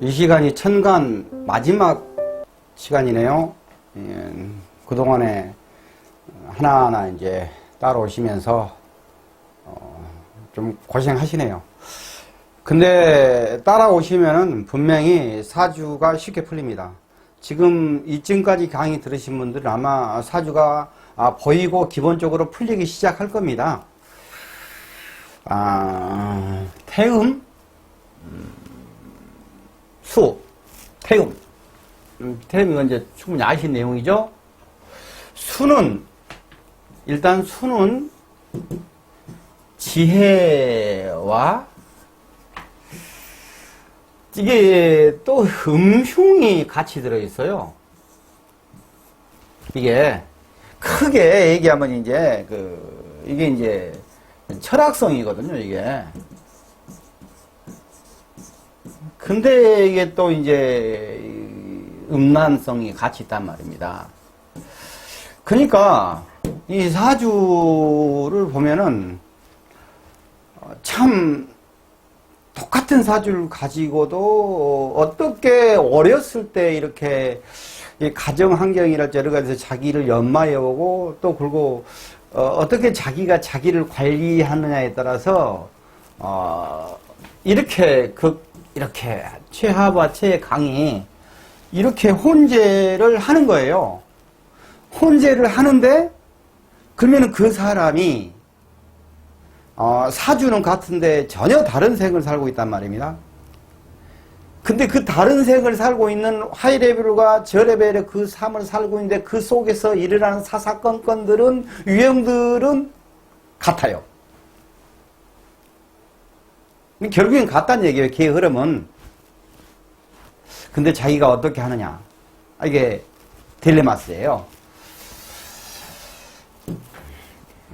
이 시간이 천간 마지막 시간이네요. 예, 그동안에 하나하나 이제 따라오시면서 좀 고생하시네요. 근데 따라오시면은 분명히 사주가 쉽게 풀립니다. 지금 이쯤까지 강의 들으신 분들은 아마 사주가 보이고 기본적으로 풀리기 시작할 겁니다. 태음, 수, 태음. 태음 이건 이제 충분히 아신 내용이죠. 일단 수는 지혜와 이게 또 음흉이 같이 들어있어요. 이게 크게 얘기하면 이제 이게 이제 철학성이거든요, 이게. 근데 이게 또 이제 음란성이 같이 있단 말입니다. 그러니까 이 사주를 보면은 참 똑같은 사주를 가지고도 어떻게 어렸을 때 이렇게 가정 환경이랄지 여러 가지에서 자기를 연마해 오고 또 그리고 어떻게 자기가 자기를 관리하느냐에 따라서 이렇게 최하와 최강이 이렇게 혼재를 하는 거예요. 혼재를 하는데 그러면 그 사람이 사주는 같은데 전혀 다른 생을 살고 있단 말입니다. 근데 그 다른 생을 살고 있는 하이 레벨과 저 레벨의 그 삶을 살고 있는데 그 속에서 일어나는 사사건건들은 유형들은 같아요. 결국엔 같다는 얘기예요. 걔의 흐름은. 근데 자기가 어떻게 하느냐. 이게 딜레마스예요.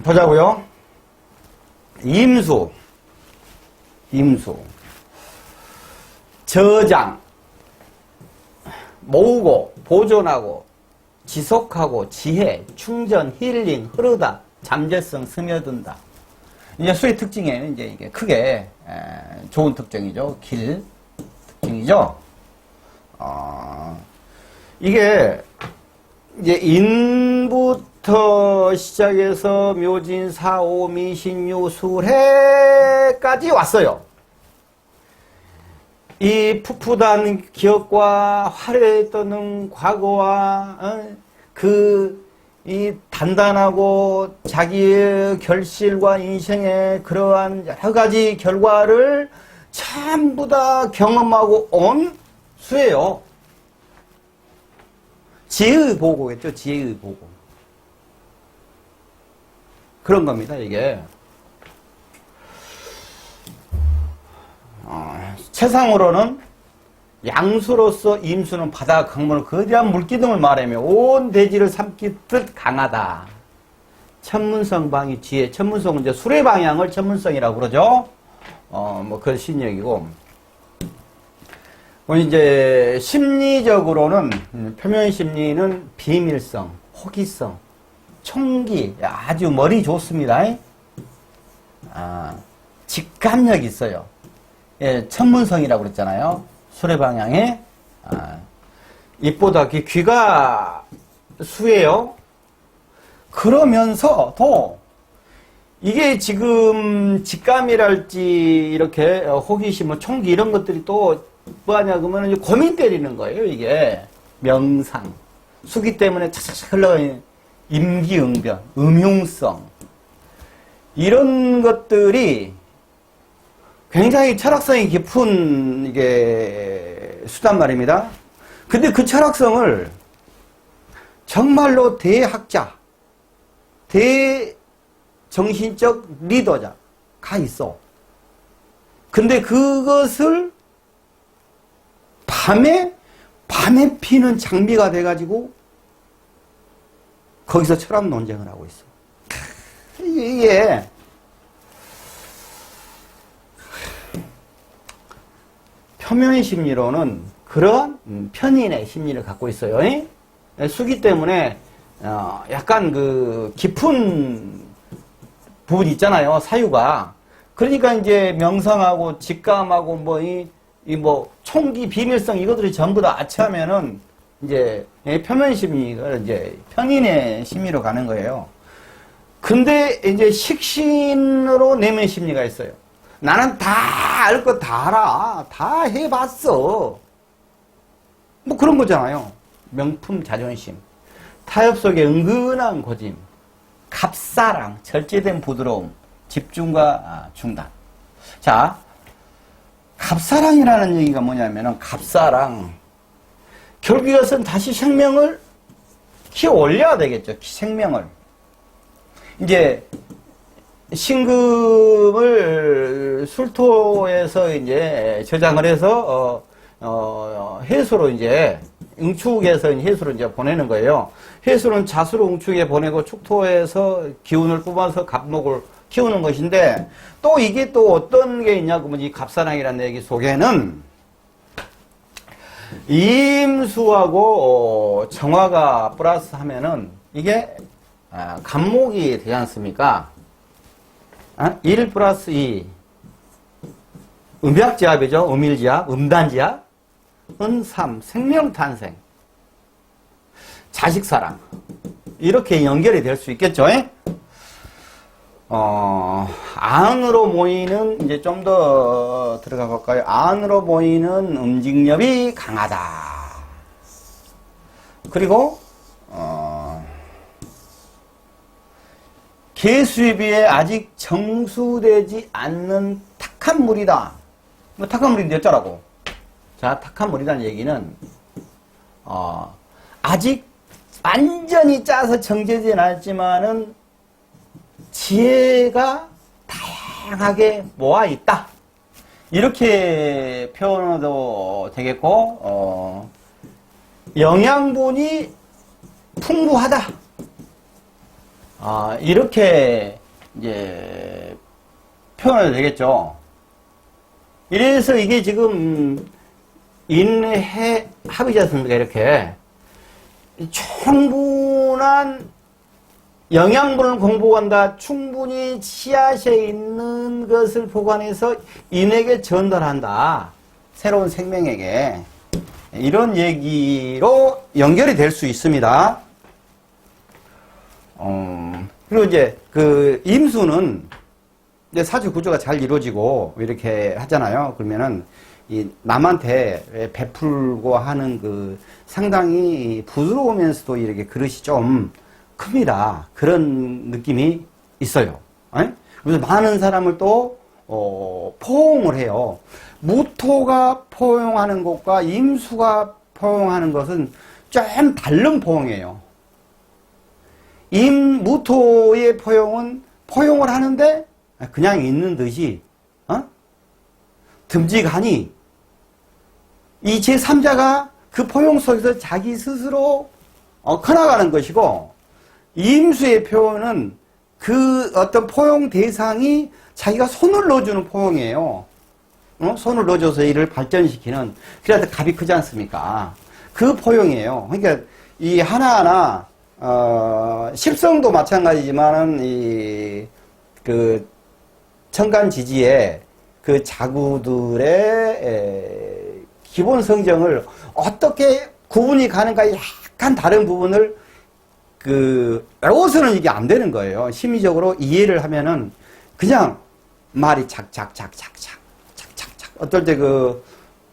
보자고요. 임수. 저장. 모으고, 보존하고, 지속하고, 지혜, 충전, 힐링, 흐르다, 잠재성, 스며든다. 이제 수의 특징이에요. 이제 이게 크게 좋은 특징이죠. 길 특징이죠. 이게 이제 인부터 시작해서 묘진, 사오, 미신유, 술해까지 왔어요. 이 풋풋한 기억과 화려에 떠는 과거와 이 단단하고 자기의 결실과 인생의 그러한 여러 가지 결과를 전부 다 경험하고 온 수예요. 지혜의 보고겠죠. 지혜의 보고. 그런 겁니다, 이게. 세상으로는 양수로서 임수는 바다 강물을 거대한 물기둥을 말하며 온 대지를 삼키듯 강하다. 천문성 방위 지혜. 천문성은 이제 수레 방향을 천문성이라고 그러죠. 그 신역이고. 이제 심리적으로는 표면 심리는 비밀성, 호기성, 총기, 아주 머리 좋습니다. 직감력이 있어요. 예, 천문성이라고 그랬잖아요. 수레 방향에 입보다 귀가 수예요. 그러면서도 이게 지금 직감이랄지 이렇게 호기심, 뭐 총기 이런 것들이 또 뭐하냐 그러면 고민 때리는 거예요. 이게 명상, 수기 때문에 차차차 흘러가는 임기응변, 음흉성 이런 것들이 굉장히 철학성이 깊은 이게 수단 말입니다. 근데 그 철학성을 정말로 대학자, 대정신적 리더자가 있어. 근데 그것을 밤에 피는 장비가 돼가지고 거기서 철학 논쟁을 하고 있어. 이게 표면의 심리로는 그런 편인의 심리를 갖고 있어요. 수기 때문에 약간 그 깊은 부분이 있잖아요. 사유가. 그러니까 이제 명상하고 직감하고 뭐 이 뭐 총기 비밀성 이것들이 전부 다 아치하면은 이제 표면 심리가 이제 편인의 심리로 가는 거예요. 근데 이제 식신으로 내면 심리가 있어요. 나는 다 알 거 다 알아. 다 해봤어. 뭐 그런 거잖아요. 명품 자존심. 타협 속에 은근한 고짐. 갑사랑, 절제된 부드러움. 집중과 중단. 자, 갑사랑이라는 얘기가 뭐냐면은, 갑사랑. 결국 이것은 다시 생명을 키워 올려야 되겠죠. 생명을. 이제, 신금을 술토에서 이제 저장을 해서, 해수로 이제, 응축에서 해수로 이제 보내는 거예요. 해수는 자수로 응축에 보내고 축토에서 기운을 뽑아서 갑목을 키우는 것인데, 또 이게 또 어떤 게 있냐고 하면 이 갑사랑이라는 얘기 속에는 임수하고 정화가 플러스 하면은 이게 갑목이 되지 않습니까? 1 플러스 2 음약지압이죠. 음일지압, 음단지압, 은3 생명탄생, 자식사랑 이렇게 연결이 될 수 있겠죠. 안으로 모이는 이제 좀 더 들어가 볼까요? 안으로 모이는 음직력이 강하다. 그리고 개수에 아직 정수되지 않는 탁한 물이다. 뭐 탁한 물인데 어쩌라고? 자, 탁한 물이라는 얘기는 아직 완전히 짜서 정제되진 않았지만은 지혜가 다양하게 모아 있다. 이렇게 표현해도 되겠고, 영양분이 풍부하다. 이렇게 이제 표현해도 되겠죠. 이래서 이게 지금 인해 합이지 않습니까? 이렇게 충분한 영양분을 공급한다. 충분히 씨앗에 있는 것을 보관해서 인에게 전달한다. 새로운 생명에게. 이런 얘기로 연결이 될 수 있습니다. 그리고 이제 그 임수는 이제 사주 구조가 잘 이루어지고 이렇게 하잖아요. 그러면은 이 남한테 베풀고 하는 그 상당히 부드러우면서도 이렇게 그릇이 좀 큽니다. 그런 느낌이 있어요. 그래서 많은 사람을 또 포용을 해요. 무토가 포용하는 것과 임수가 포용하는 것은 좀 다른 포용이에요. 무토의 포용은 포용을 하는데 그냥 있는 듯이 듬직하니 이 제3자가 그 포용 속에서 자기 스스로 커나가는 것이고, 임수의 표현은 그 어떤 포용 대상이 자기가 손을 넣어주는 포용이에요. 손을 넣어줘서 이를 발전시키는, 그래야 값이 크지 않습니까? 그 포용이에요. 그러니까 이 하나하나 십성도 마찬가지지만은 그 천간지지에 그 자구들의 기본 성정을 어떻게 구분이 가는가 약간 다른 부분을 외워서는 이게 안 되는 거예요. 심리적으로 이해를 하면은 그냥 말이 착착착착착 어떨 때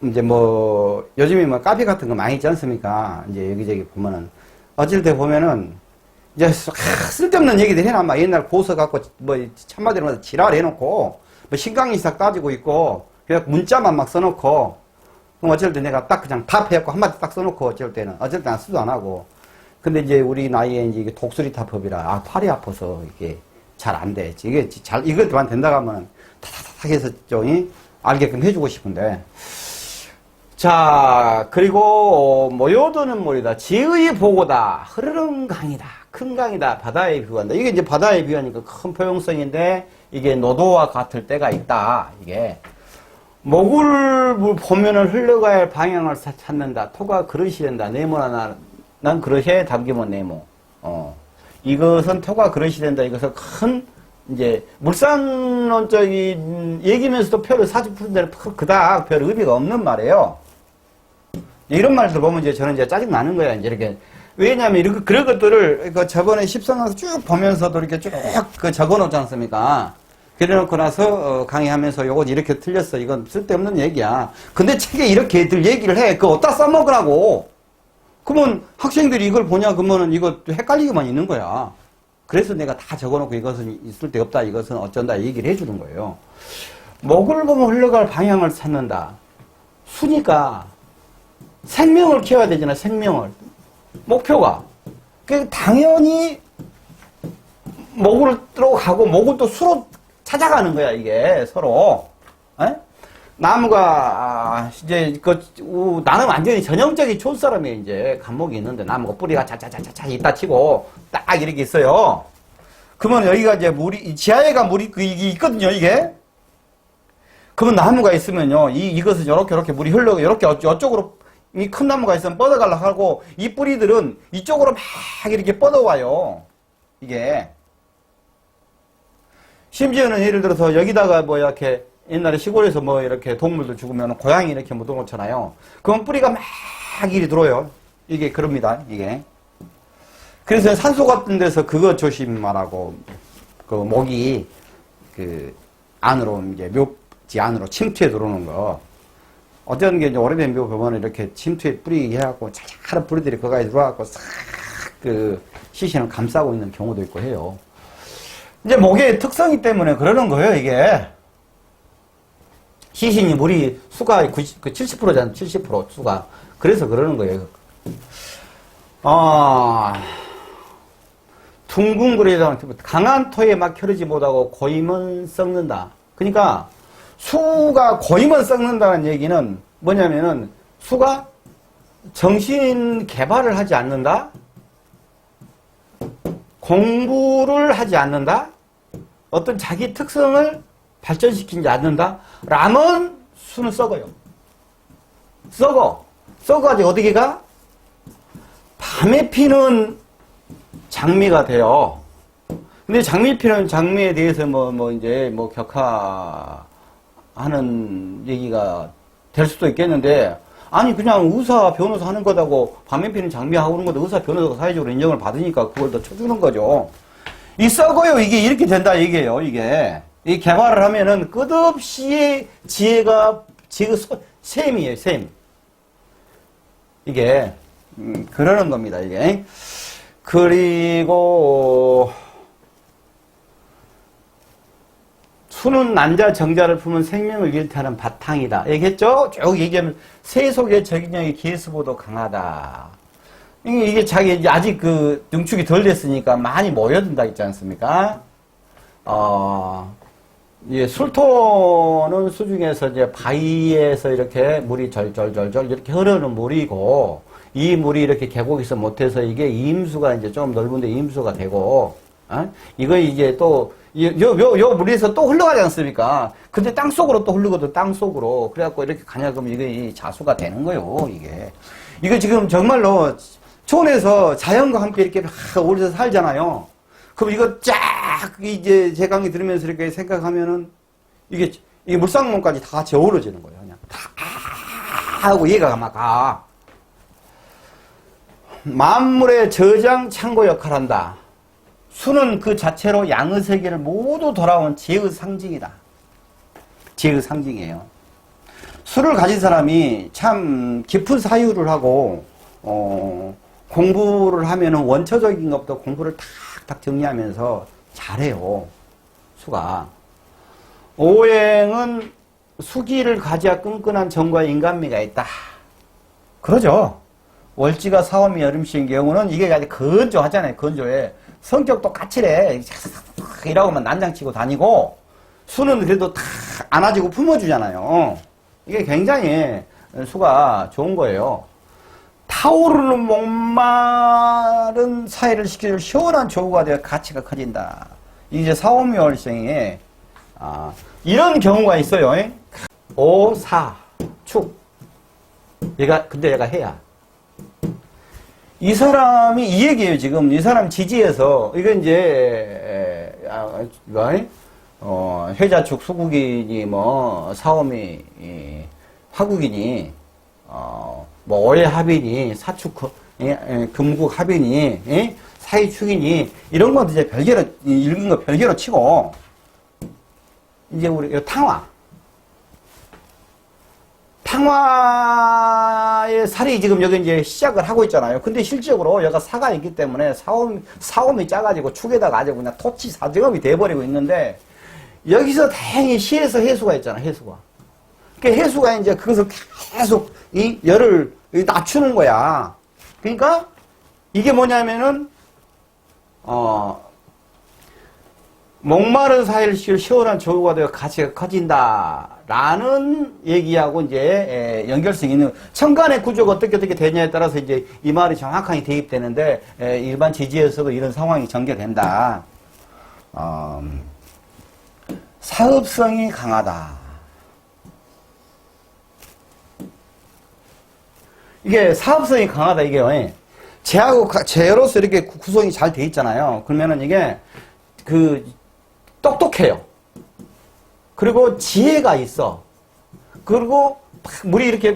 이제 뭐 요즘에 뭐 카페 같은 거 많이 있지 않습니까? 이제 여기저기 보면은 어쩔 때 보면은 이제 쓸데없는 얘기들 해놔. 막 옛날 고서 갖고 뭐 참마디로 지랄 해놓고 뭐 신강이삭 따지고 있고 그냥 문자만 막 써놓고, 그럼 어쩔 때 내가 딱 그냥 답해갖고 한마디 딱 써놓고 어쩔 때는 쓰도 안 하고. 근데 이제 우리 나이에 이제 이게 독수리 타법이라 팔이 아파서 이게 잘 안 돼. 이게 이것만 된다고 하면 타타타닥 해서 좀 알게끔 해주고 싶은데. 자, 그리고 모여드는 물이다. 지의 보고다. 흐르는 강이다. 큰 강이다. 바다에 비유한다. 이게 이제 바다에 비유하니까 큰 포용성인데 이게 노도와 같을 때가 있다. 이게 목을 보면은 흘러가야 할 방향을 찾는다. 토가 그릇이 된다. 네모나 난 그릇에 담기면 네모. 이것은 토가 그릇이 된다. 이것은 큰 이제 물상론적인 얘기면서도 표를 사주 푸는 데는 그닥 별 의미가 없는 말이에요. 이런 말들 보면 이제 저는 이제 짜증 나는 거야. 이제 이렇게. 왜냐하면 이렇게 그런 것들을 그 저번에 십성강서 쭉 보면서도 이렇게 쭉 그 적어 놓지 않습니까? 그래 놓고 나서 강의하면서 요건 이렇게 틀렸어. 이건 쓸데없는 얘기야. 근데 책에 이렇게들 얘기를 해. 그거 어디다 써먹으라고. 그러면 학생들이 이걸 보냐 그러면은 이거 헷갈리게만 있는 거야. 그래서 내가 다 적어놓고 이것은 있을 데 없다. 이것은 어쩐다. 얘기를 해주는 거예요. 목을 보면 흘러갈 방향을 찾는다. 수니까 생명을 키워야 되잖아. 생명을. 목표가. 그 당연히 목으로 가고 목을 또 수로 찾아가는 거야. 이게 서로. 에? 나무가 이제 나는 완전히 전형적인 촌사람이에요. 이제 감목이 있는데 나무가 뿌리가 자자자자자 있다 치고 딱 이렇게 있어요. 그러면 여기가 이제 물이 지하에가 물이 이게 있거든요. 이게. 그러면 나무가 있으면요. 이것은 이렇게 물이 흘러가 이렇게 어쪽으로 이 큰 나무가 있으면 뻗어가려고 하고 이 뿌리들은 이쪽으로 막 이렇게 뻗어와요. 이게. 심지어는 예를 들어서 여기다가 뭐 이렇게 옛날에 시골에서 뭐 이렇게 동물들 죽으면 고양이 이렇게 묻어놓잖아요. 그럼 뿌리가 막 이리 들어요. 이게 그럽니다. 이게. 그래서 산소 같은 데서 그거 조심하라고. 그 목이 그 안으로 이제 묘지 안으로 침투해 들어오는 거. 어떤 게 이제 오래된 묘 보면 이렇게 침투에 뿌리 해갖고 자잘한 뿌리들이 거기에 들어와갖고 싹 그 시신을 감싸고 있는 경우도 있고 해요. 이제 목의 특성이 때문에 그러는 거예요, 이게. 시신이 물이 수가 70%잖아, 70% 수가. 그래서 그러는 거예요. 둥근거리다 강한 토에 막 흐르지 못하고 고이면 썩는다. 그러니까 수가 고이면 썩는다는 얘기는 뭐냐면은 수가 정신 개발을 하지 않는다. 공부를 하지 않는다. 어떤 자기 특성을 발전시키지 않는다. 라면 수는 썩어요. 썩어가지고 어디게 가? 밤에 피는 장미가 돼요. 근데 장미 피는 장미에 대해서 이제 격하하는 얘기가 될 수도 있겠는데, 아니, 그냥 의사, 변호사 하는 거다고 밤에 피는 장미하고 오는 것도 의사, 변호사가 사회적으로 인정을 받으니까 그걸 더 쳐주는 거죠. 이 썩어요. 이게 이렇게 된다, 얘기예요, 이게. 이 개발을 하면은 끝없이 지혜가 샘이에요, 샘. 이게, 그러는 겁니다, 이게. 그리고, 수는 난자 정자를 품은 생명을 일태하는 바탕이다. 얘기했죠? 쭉 얘기하면 세속의 적응력이 기회수보도 강하다. 이게 자기 아직 그 능축이 덜 됐으니까 많이 모여든다 했지 않습니까? 예, 술토는 수중에서 이제 바위에서 이렇게 물이 절절절절 이렇게 흐르는 물이고, 이 물이 이렇게 계곡에서 못해서 이게 임수가 이제 좀 넓은데 임수가 되고, 이거 이제 또, 요 물에서 또 흘러가지 않습니까? 근데 땅 속으로 또 흐르거든, 땅 속으로. 그래갖고 이렇게 가냐, 그러면 이게 자수가 되는 거예요, 이게. 이거 지금 정말로 촌에서 자연과 함께 이렇게 오래서 살잖아요. 그럼 이거 쫙, 이제 제 강의 들으면서 이렇게 생각하면은 이게 물상론까지 다 같이 어우러지는 거예요, 그냥. 다 하고 얘가 막 가. 만물의 저장 창고 역할을 한다. 수는 그 자체로 양의 세계를 모두 돌아온 지혜의 상징이다. 지혜의 상징이에요. 수를 가진 사람이 참 깊은 사유를 하고 공부를 하면은 원초적인 것부터 공부를 탁탁 정리하면서 잘해요. 수가. 오행은 수기를 가지야 끈끈한 정과 인간미가 있다. 그러죠. 월지가 사오미 여름씨인 경우는 이게 아주 건조하잖아요. 건조해. 성격도 까칠해. 이라고만 난장치고 다니고, 수는 그래도 다 안아주고 품어주잖아요. 이게 굉장히 수가 좋은 거예요. 타오르는 목마른 사회를 시켜줄 시원한 조우가 되어 가치가 커진다. 이제 사오미월생에 이런 경우가 있어요. 오사 축. 근데 얘가 해야. 이 사람이 이 얘기예요, 지금. 이 사람 지지해서, 이건 이제, 회자 측 수국인이 뭐, 사오미, 화국인이, 뭐, 오해 합인이, 사축, 금국 합인이, 사이 축인이, 이런 건 이제 별개로, 읽은 거 별개로 치고, 이제 우리, 탕화의 살이 지금 여기 이제 시작을 하고 있잖아요. 근데 실적으로 여기가 사가 있기 때문에 사옴이 짜가지고 축에다가 아주 그냥 토치 사정업이 돼버리고 있는데, 여기서 다행히 시에서 해수가 있잖아, 해수가. 그러니까 해수가 이제 그것을 계속 이 열을 낮추는 거야. 그러니까 이게 뭐냐면은, 목마른 사일시를 시원한 조우가 되어 가치가 커진다라는 얘기하고 이제 연결성이 있는 천간의 구조가 어떻게 되냐에 따라서 이제 이 말이 정확하게 대입되는데 일반 지지에서도 이런 상황이 전개된다. 사업성이 강하다. 이게 사업성이 강하다 이게요. 제로서 이렇게 구성이 잘 돼 있잖아요. 그러면은 이게 똑똑해요. 그리고 지혜가 있어. 그리고 물이 이렇게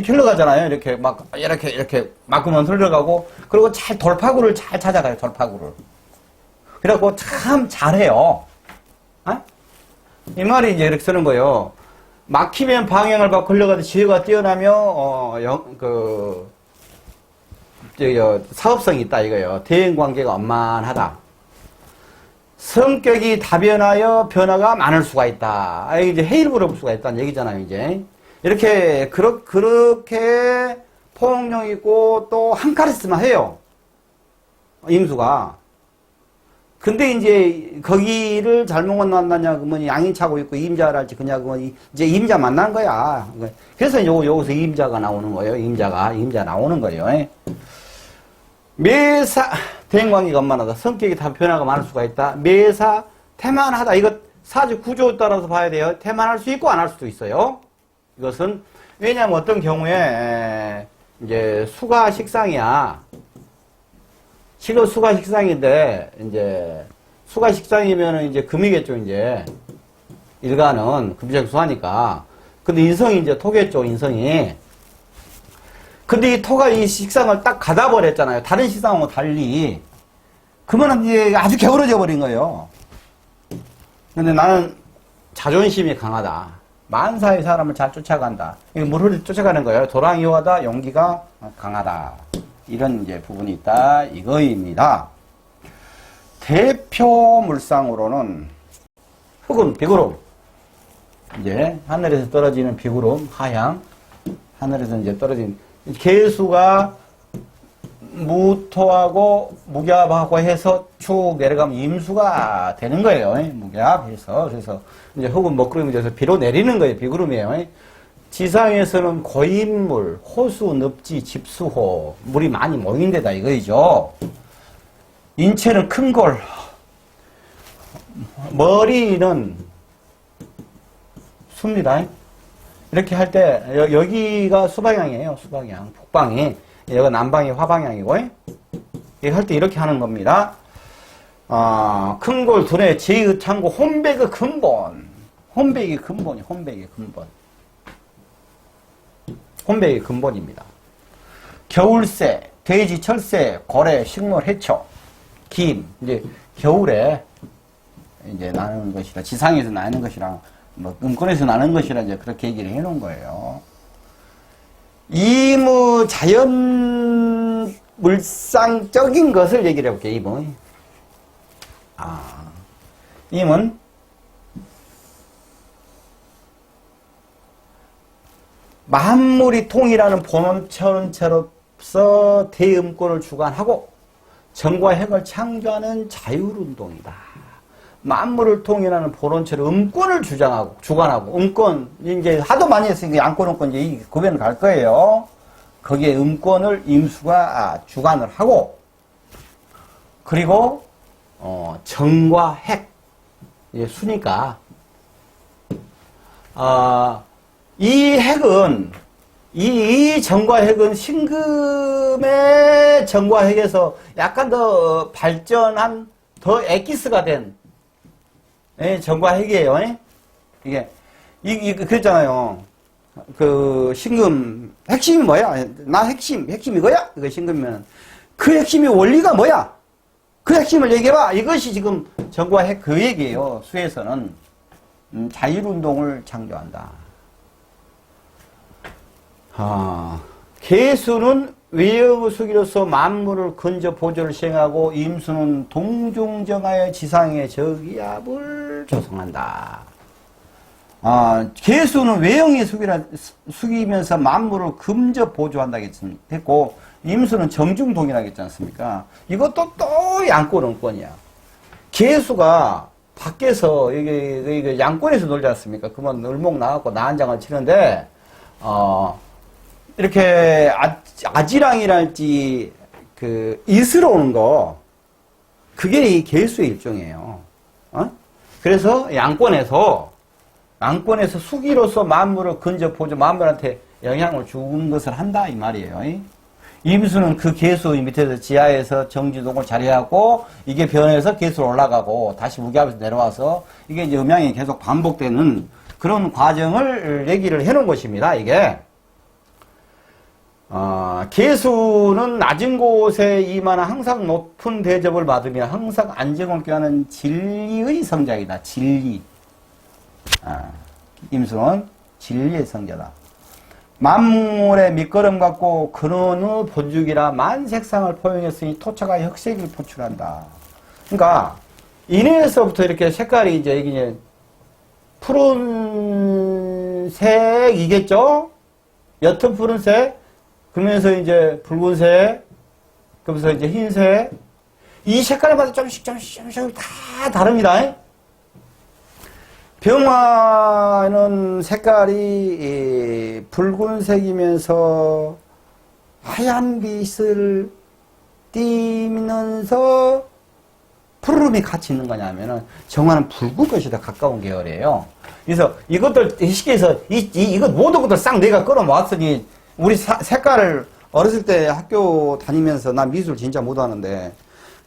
흘러가잖아요. 이렇게 막으면 흘러가고, 그리고 돌파구를 잘 찾아가요, 돌파구를. 그래갖고 참 잘해요. 이 말이 이제 이렇게 쓰는 거예요. 막히면 방향을 바꿔 흘러가도 지혜가 뛰어나며, 사업성이 있다 이거예요. 대인관계가 원만하다. 성격이 다변하여 변화가 많을 수가 있다. 이제 해일 부를 수가 있다는 얘기잖아요, 이제. 그렇게 포용력 있고 또 한 카리스마 해요. 임수가. 근데 이제 거기를 잘못 만났냐, 그러면 양이 차고 있고 임자랄지 그냥 그건 이제 임자 만난 거야. 그래서 여기서 임자가 나오는 거예요. 임자 나오는 거예요. 매사, 대인관계가 원만하다. 성격이 다 변화가 많을 수가 있다. 매사, 태만하다. 이거 사주 구조에 따라서 봐야 돼요. 태만할 수 있고 안 할 수도 있어요. 이것은, 왜냐면 어떤 경우에, 이제, 수가 식상이야. 실로 수가 식상인데, 이제, 수가 식상이면은 이제 금이겠죠, 이제. 일간은 금식 수하니까. 근데 인성이 이제 토겠죠, 인성이. 근데 이 토가 이 식상을 딱 가다버렸잖아요. 다른 식상하고 달리. 그러면 이제 아주 게으러져 버린 거예요. 근데 나는 자존심이 강하다. 만사의 사람을 잘 쫓아간다. 이거 뭘 쫓아가는 거예요? 도랑이하다, 용기가 강하다. 이런 이제 부분이 있다. 이거입니다. 대표 물상으로는 흙은 비구름. 이제 하늘에서 떨어지는 비구름, 하향. 하늘에서 이제 떨어진 개수가 무토하고 무겹하고 해서 쭉 내려가면 임수가 되는 거예요. 무겹해서. 그래서 이제 흙은 먹구름이 돼서 비로 내리는 거예요. 비구름이에요. 지상에서는 고인물, 호수, 늪지, 집수호, 물이 많이 모인 데다 이거이죠. 인체는 큰 골, 머리는 숲니다. 이렇게 할 때 여기가 수방향이에요. 수방향. 북방이. 여기가 남방이 화방향이고, 이거 할 때 이렇게 하는 겁니다. 큰 골 두뇌 제의 창고 혼백의 근본. 혼백의 근본이 혼백의 근본. 혼백의 근본입니다. 겨울새, 돼지, 철새, 고래, 식물, 해초, 김. 이제 겨울에 이제 나는 것이라, 지상에서 나는 것이랑 뭐 음권에서 나는 것이라 이제 그렇게 얘기를 해 놓은 거예요. 이무 자연 물상적인 것을 얘기를 해볼게요. 임은. 임은 만물이 통일하는 본원체로서 대음권을 주관하고 정과 핵을 창조하는 자율운동이다. 만물을 통일하는 본원체로 음권을 주관하고, 음권, 이제 하도 많이 했으니까 양권, 음권, 이제 이 구별을 갈 거예요. 거기에 음권을 임수가 주관을 하고, 그리고, 정과 핵, 이제 수니까, 이 핵은 이 정과핵은 신금의 정과핵에서 약간 더 발전한 더 엑기스가 된 정과핵이에요. 이게 그랬잖아요. 그 신금 핵심이 뭐야? 나 핵심 이거야? 이거 신금이면 그 핵심이 원리가 뭐야? 그 핵심을 얘기해봐. 이것이 지금 정과핵 그 얘기예요. 수에서는 자율운동을 창조한다. 계수는 외의 수기로서 만물을 근저 보조를 시행하고 임수는 동중정하여 지상의 저기압을 조성한다. 계수는 외형의 수기면서 만물을 근저 보조한다 했고 임수는 정중동이라고 했지 않습니까? 이것도 또 양권은권이야. 계수가 밖에서 이게 양권에서 놀지 않습니까? 그러면 을목 나갖고 나한장을 치는데 이렇게 아지랑이랄지 그 이슬 오는 거 그게 이 계수의 일종이에요. 그래서 양권에서 수기로서 만물을 근저 보조 만물한테 영향을 주는 것을 한다 이 말이에요. 임수는 그 계수 밑에서 지하에서 정지동을 자리하고 이게 변해서 계수로 올라가고 다시 무기압에서 내려와서 이게 이제 음양이 계속 반복되는 그런 과정을 얘기를 해놓은 것입니다. 이게 계수는 낮은 곳에 임하나 항상 높은 대접을 받으며 항상 안정을 꾀하는 진리의 성자이다. 진리. 임수는 진리의 성자다. 만물의 밑거름 같고 근원의 본죽이라 만색상을 포용했으니 토착하여 흑색을 포출한다. 그러니까 인해에서부터 이렇게 색깔이 이게 푸른색이겠죠? 옅은 푸른색, 그러면서 이제 붉은색, 그러면서 이제 흰색. 이 색깔마다 조금씩 다 다릅니다. 병화는 색깔이 붉은색이면서 하얀 빛을 띠면서 푸르름이 같이 있는 거냐면은 정화는 붉은 것이 더 가까운 계열이에요. 그래서 이것들 시계에서 이것 모든 것들 싹 내가 끌어모았으니 우리 색깔을 어렸을 때 학교 다니면서 나 미술 진짜 못하는데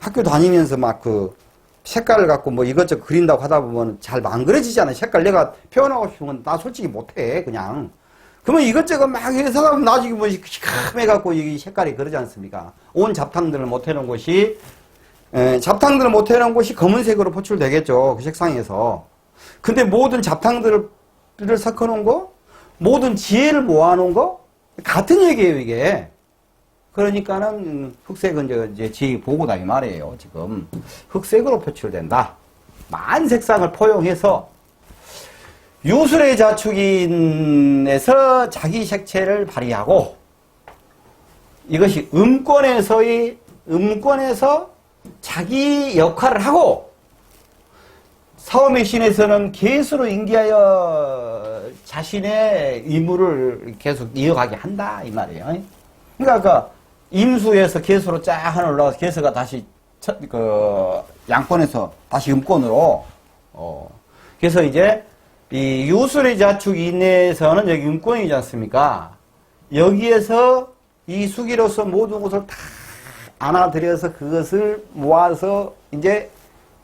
학교 다니면서 막 그 색깔을 갖고 뭐 이것저것 그린다고 하다 보면 잘 망그러지잖아요. 색깔 내가 표현하고 싶은 건 나 솔직히 못해 그냥. 그러면 이것저것 막 해서 하면 나중에 뭐 시커매갖고 이 색깔이 그러지 않습니까? 온 잡탕들을 못 해놓은 곳이 잡탕들을 못 해놓은 곳이 검은색으로 포출되겠죠. 그 색상에서. 근데 모든 잡탕들을 섞어놓은 거, 모든 지혜를 모아놓은 거 같은 얘기예요 이게. 그러니까는 흑색은 이제 지혜 보고다 이 말이에요. 지금 흑색으로 표출된다. 만색상을 포용해서 유술의 자축인에서 자기 색채를 발휘하고 이것이 음권에서 자기 역할을 하고 사오의 신에서는 계수로 인기하여 자신의 임무를 계속 이어가게 한다 이 말이에요. 그러니까 임수에서 계수로 쫙 하나 올라가서 계수가 다시 양권에서 다시 음권으로 그래서 이제 이 유술의 자축 이내에서는 여기 음권이지 않습니까? 여기에서 이 수기로서 모든 것을 다 안아들여서 그것을 모아서 이제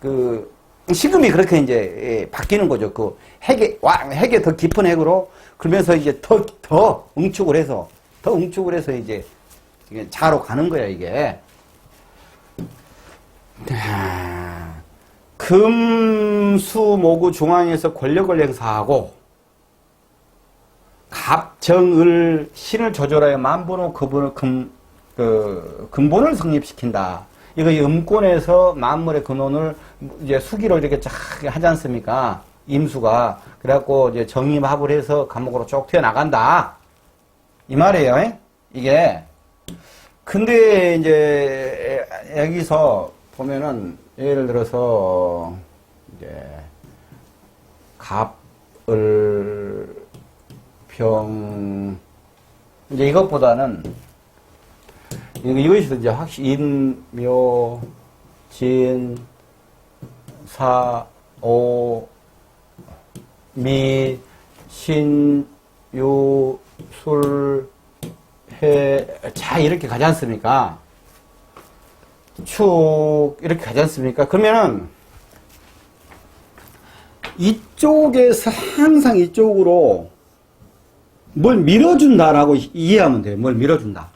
그 시금이 그렇게 이제 바뀌는 거죠. 그 핵에 더 깊은 핵으로 그러면서 이제 더 응축을 해서 이제 자로 가는 거야 이게. 금수모구 중앙에서 권력을 행사하고 갑정을 신을 조절하여 만분의 근본을 성립시킨다. 이거 음권에서 만물의 근원을 이제 수기로 이렇게 쫙 하지 않습니까? 임수가. 그래갖고 이제 정임합을 해서 감옥으로 쭉 튀어나간다. 이 말이에요. 이게. 근데 이제 여기서 보면은 예를 들어서 이제 갑을 병 이제 이것보다는 이것이 이제 확실히 인묘 진 사 오 미 신 유 술 자, 이렇게 가지 않습니까? 축, 이렇게 가지 않습니까? 그러면은, 이쪽에서 항상 이쪽으로 뭘 밀어준다라고 이해하면 돼요. 뭘 밀어준다.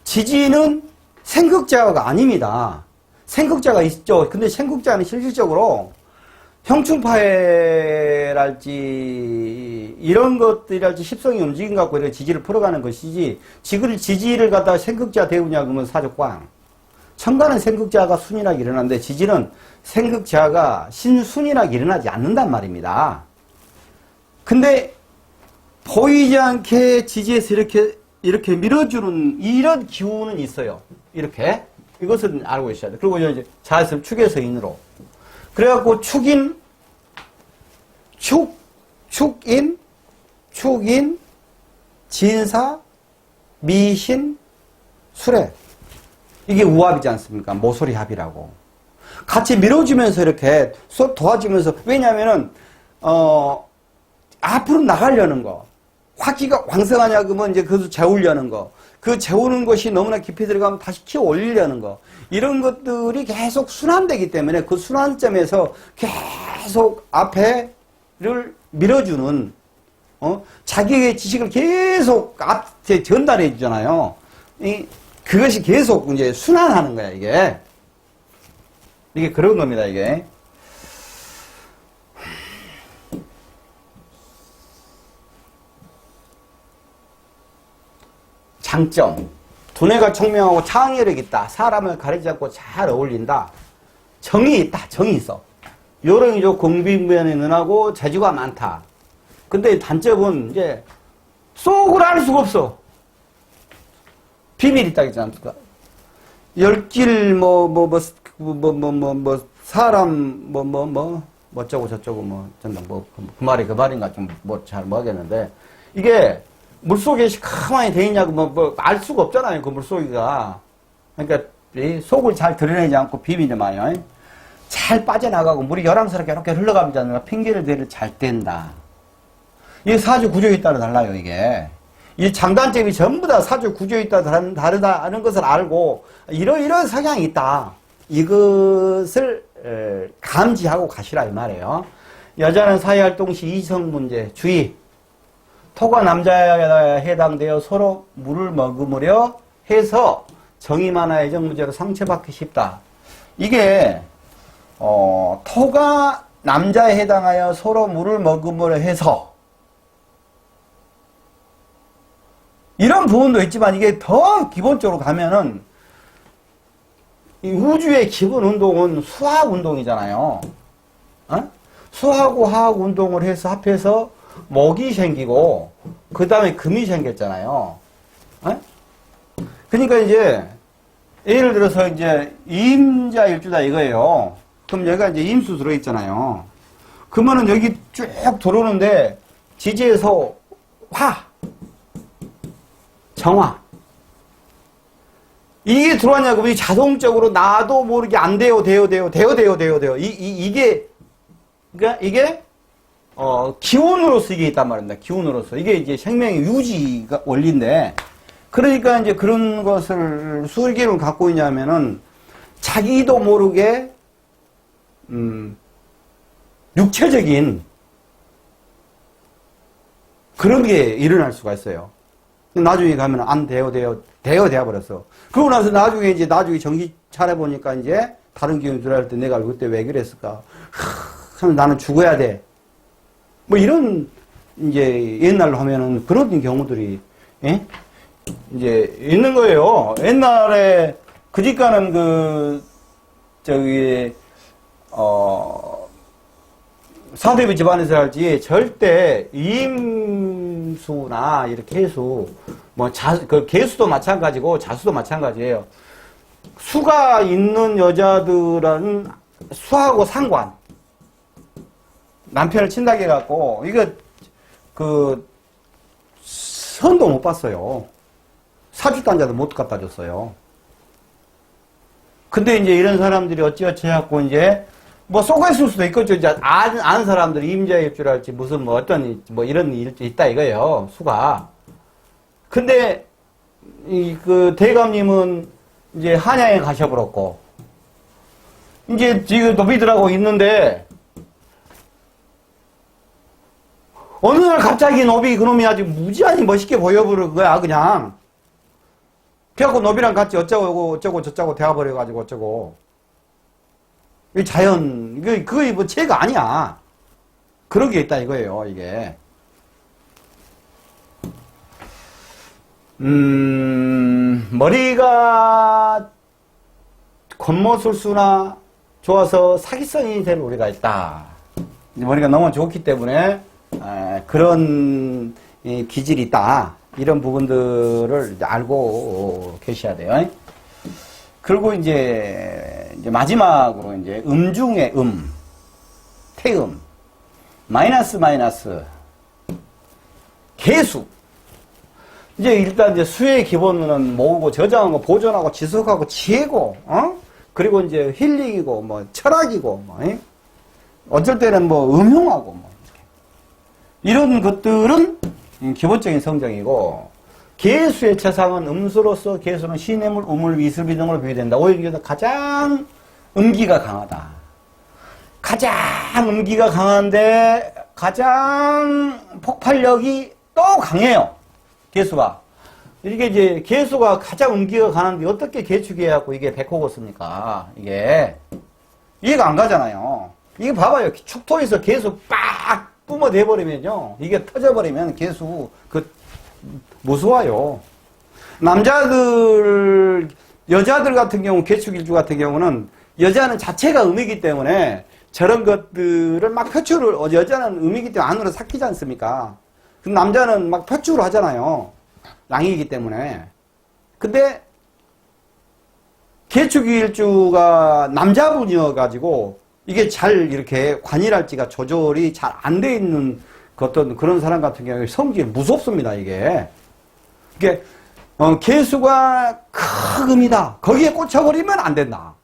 지지는 생극자가 아닙니다. 생극자가 있죠. 근데 생극자는 실질적으로 형충파해랄지 이런 것들이랄지 십성이 움직임 갖고 이렇게 지지를 풀어가는 것이지 지지를 갖다가 생극자 대우냐 그러면 사족광. 천간은 생극자가 순이하게 일어나는데 지지는 생극자가 신순이하게 일어나지 않는단 말입니다. 근데 보이지 않게 지지에서 이렇게 밀어주는 이런 기운은 있어요. 이렇게. 이것은 알고 있어야 돼. 그리고 이제 자였으면 축에서 인으로. 그래갖고 축인, 진사, 미신, 수레. 이게 우합이지 않습니까? 모서리 합이라고. 같이 밀어주면서 이렇게 도와주면서, 왜냐면은, 앞으로 나가려는 거. 화기가 왕성하냐, 그러면 이제 그것을 재우려는 거. 그 재우는 것이 너무나 깊이 들어가면 다시 키워 올리려는 거. 이런 것들이 계속 순환되기 때문에 그 순환점에서 계속 앞에를 밀어주는, 자기의 지식을 계속 앞에 전달해 주잖아요. 그것이 계속 이제 순환하는 거야, 이게. 이게 그런 겁니다, 이게. 장점. 두뇌가 총명하고 창의력 있다. 사람을 가리지 않고 잘 어울린다. 정이 있다. 정이 있어. 요령이 좋고 공비면이 능하고 재주가 많다. 근데 단점은 이제 속을 알 수가 없어. 비밀이 있다 그러지 않습니까? 열길 사람 어쩌고 저쩌고 전당 그 말인가 좀 잘 모르겠는데 이게 물속에 가만히 돼 있냐고 알 수가 없잖아요. 그 물속이가. 그러니까 이 속을 잘 드러내지 않고 비밀이잖아요. 잘 빠져나가고 물이 요랑스럽게 이렇게 흘러가면 핑계를 대를 잘 뗀다. 이게 사주 구조에 따라 달라요. 이게 이 장단점이 전부 다 사주 구조에 따라 다르다는 것을 알고 이런 성향이 있다. 이것을 감지하고 가시라 이 말이에요. 여자는 사회활동 시 이성 문제 주의. 토가 남자에 해당되어 서로 물을 머금으려 해서 정의만화 애정 문제로 상처받기 쉽다. 이게 토가 남자에 해당하여 서로 물을 머금으려 해서 이런 부분도 있지만 이게 더 기본적으로 가면은 이 우주의 기본 운동은 수학 운동이잖아요. 수하고 화학 운동을 해서 합해서 목이 생기고 그 다음에 금이 생겼잖아요. 그러니까 이제 예를 들어서 이제 임자 일주다 이거예요. 그럼 여기가 이제 임수 들어있잖아요. 그러면은 여기 쭉 들어오는데 지지에서 화, 정화 이게 들어왔냐고 이게 자동적으로 나도 모르게 안 돼요. 이게 그러니까 이게 기운으로서 이게 있단 말입니다. 기운으로서. 이게 이제 생명의 유지가 원리인데, 그러니까 이제 그런 것을 수기를 갖고 있냐면은, 자기도 모르게, 육체적인 그런 게 일어날 수가 있어요. 나중에 가면 안 되어버렸어. 그러고 나서 나중에 정신 차려보니까 이제 다른 기운이 들어갈 때 내가 그때 왜 그랬을까? 나는 죽어야 돼. 이런, 이제, 옛날로 하면은 그런 경우들이, 예? 이제, 있는 거예요. 옛날에, 그 집가는 사대비 집안에서 할지 절대 임수나 이렇게 개수, 개수도 마찬가지고 자수도 마찬가지예요. 수가 있는 여자들은 수하고 상관. 남편을 친다게 해갖고, 이거, 선도 못 봤어요. 사주단자도 못 갖다 줬어요. 근데 이제 이런 사람들이 어찌어찌 해갖고, 이제, 뭐 쏘가 있을 수도 있겠죠. 이제 아는 사람들이 임자일주랄지 무슨 뭐 어떤 뭐 이런 일도 있다 이거예요. 수가. 근데 그 대감님은 이제 한양에 가셔버렸고 이제 지금 노비들하고 있는데 어느 날 갑자기 노비 그놈이 아주 무지하니 멋있게 보여버린 거야 그냥. 그래갖고 노비랑 같이 어쩌고 저쩌고 대화버려가지고 어쩌고. 이 자연, 그거 뭐 죄가 아니야. 그런 게 있다 이거예요, 이게. 머리가 겉모술수나 좋아서 사기성이 될 우리가 있다. 머리가 너무 좋기 때문에, 그런 기질이 있다. 이런 부분들을 알고 계셔야 돼요. 그리고 이제 마지막으로 이제 중에 태음, 마이너스, 개수. 이제 일단 이제 수의 기본은 모으고 저장하고 보존하고 지속하고 지혜고, 그리고 이제 힐링이고, 뭐 철학이고, 뭐, 어쩔 때는 뭐 음흉하고, 뭐. 이런 것들은 기본적인 성정이고, 개수의 처상은 음수로서 개수는 시냇물, 우물, 위술비 등으로 비교된다. 오히려 가장 음기가 강하다. 가장 음기가 강한데 가장 폭발력이 또 강해요. 개수가. 이게 이제 개수가 가장 음기가 강한데 어떻게 개축해갖고 이게 백호고 씁니까? 이게 이해가 안 가잖아요. 이게 봐봐요. 축토에서 개수 빡 뿜어대버리면요. 이게 터져버리면 개수 무서워요. 여자들 같은 경우, 개축일주 같은 경우는 여자는 자체가 음이기 때문에 저런 것들을 막 표출을, 여자는 음이기 때문에 안으로 삭히지 않습니까? 남자는 막 표출을 하잖아요. 양이기 때문에. 근데 개축일주가 남자분이어가지고 이게 잘 이렇게 관일할지가 조절이 잘 안 돼 있는 어떤 그런 사람 같은 경우에 성질이 무섭습니다, 이게. 이게, 개수가 크금이다. 거기에 꽂혀버리면 안 된다.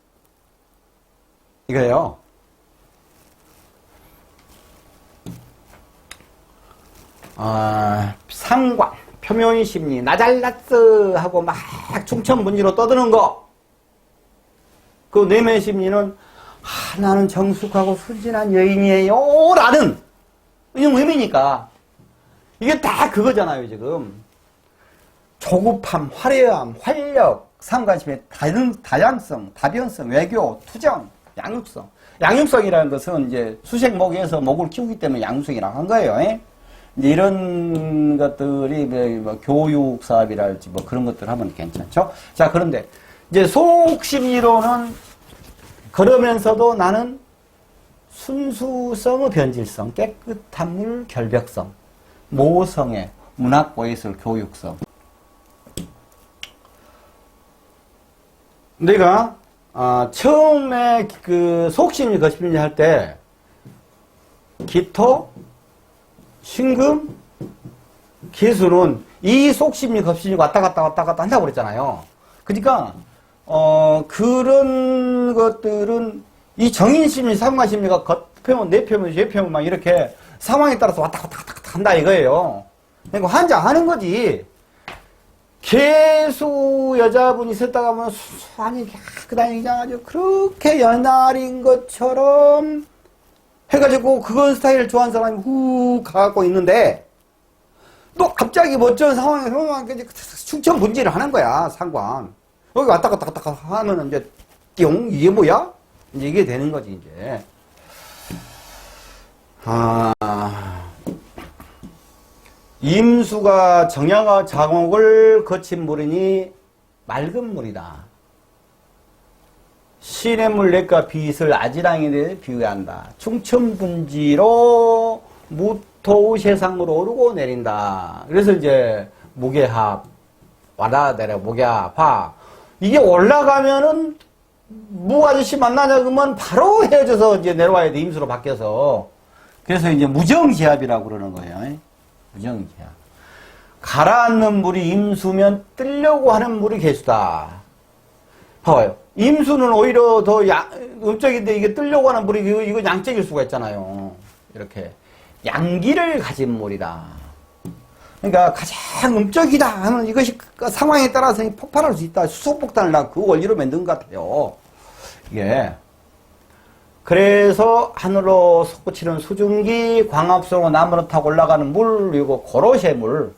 이거예요. 상관, 표면심리, 나 잘났어 하고 막 충천분지로 떠드는 거. 그 내면심리는, 나는 정숙하고 순진한 여인이에요. 라는 의미니까. 이게 다 그거잖아요, 지금. 조급함, 화려함, 활력, 상관심의 다양성, 다변성, 외교, 투정, 양육성. 양육성이라는 것은 이제 수색목에서 목을 키우기 때문에 양육성이라고 한 거예요. 이제 이런 것들이 뭐 교육 사업이랄지 뭐 그런 것들 하면 괜찮죠. 자, 그런데 이제 속심리로는 그러면서도 나는 순수성의 변질성, 깨끗한 물 결벽성, 모성애, 문학고예술 교육성. 내가 처음에 그 속심리 거심리 할 때 기토, 신금, 기수는 이 속심리 거심리 왔다 갔다 한다고 그랬잖아요. 그러니까 그런 것들은 이 정인심리, 상관심리가 겉표면, 내표면, 죄표면 막 이렇게 상황에 따라서 왔다 갔다 한다 이거예요. 그러니까 환장하는 거지. 개수 여자분이 있었다가 하면 수완이 그다음에 그냥 아주 그렇게 연날인 것처럼 해가지고 그건 스타일을 좋아하는 사람이 훅 가갖고 있는데 또 갑자기 멋진 상황에서 충천분지를 하는 거야, 상관. 여기 왔다 갔다 하면은 이제 띵 이게 뭐야? 이제 이게 되는 거지, 이제. 임수가 정양화 장옥을 거친 물이니 맑은 물이다. 시냇물 냇가 빛을 아지랑이에 비유한다. 충천분지로 무토 세상으로 오르고 내린다. 그래서 이제 무게합, 와다 내려 무게합. 이게 올라가면은 무 아저씨 만나자 그러면 바로 헤어져서 이제 내려와야 돼. 임수로 바뀌어서. 그래서 이제 무정지합이라고 그러는 거예요. 무정지합. 가라앉는 물이 임수면 뜨려고 하는 물이 개수다. 봐봐요. 임수는 오히려 더 음적인데 이게 뜨려고 하는 물이 이거 양적일 수가 있잖아요. 이렇게. 양기를 가진 물이다. 그러니까 가장 음적이다 하는 이것이 상황에 따라서 폭발할 수 있다. 수소폭탄을 나 그 원리로 만든 것 같아요. 이게. 그래서 하늘로 솟구치는 수증기, 광합성으로 나무로 타고 올라가는 물, 그리고 고로쇠 물,